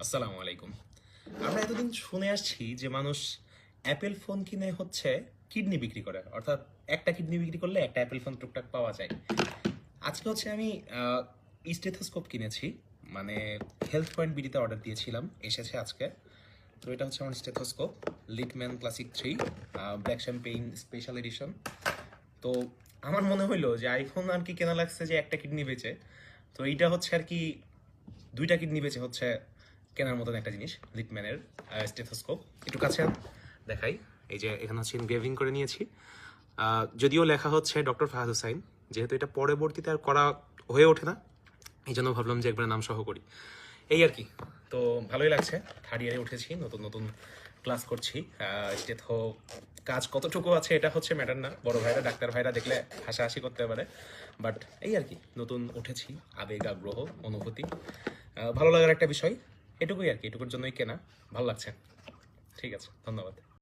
আসসালামু আলাইকুম। আমরা এতদিন শুনে আসছি যে মানুষ অ্যাপেল ফোন কিনে হচ্ছে কিডনি বিক্রি করে, অর্থাৎ একটা কিডনি বিক্রি করলে একটা অ্যাপেল ফোন টুকটাক পাওয়া যায়। আজকে হচ্ছে আমি স্টেথোস্কোপ কিনেছি, মানে হেলথ পয়েন্ট বিডিতে অর্ডার দিয়েছিলাম, এসেছে আজকে। তো এটা হচ্ছে আমার stethoscope, Littmann classic 3 black champagne special edition. তো আমার মনে হইলো যে আইফোন আর কি কেনা লাগছে যে একটা কিডনি বেচে, তো এইটা হচ্ছে আর কি দুইটা কিডনি বেচে হচ্ছে কেনার মতন একটা জিনিস। লিটম্যানের স্টেথোস্কোপ একটু কাছে দেখাই। এই যে এখানে হচ্ছে এনগ্রেভিং করে নিয়েছি, যদিও লেখা হচ্ছে ডক্টর ফাহাদ হুসাইন, যেহেতু এটা পরবর্তীতে আর করা হয়ে ওঠে না, এই জন্য ভাবলাম যে একবার নাম সহ করি, এই আর কি। তো ভালোই লাগছে, থার্ড ইয়ারে উঠেছি, নতুন নতুন ক্লাস করছি। স্টেথো কাজ কতটুকু আছে এটা হচ্ছে ম্যাটার না, বড় ভাইরা ডাক্তার ভাইরা দেখলে হাসাহাসি করতে পারে, বাট এই আর কি, নতুন উঠেছি, আবেগ আগ্রহ অনুভূতি ভালো লাগার একটা বিষয়, এটুকুই আর কি, এটুকুর জন্যই কেনা, ভালো লাগছে। ঠিক আছে, ধন্যবাদ।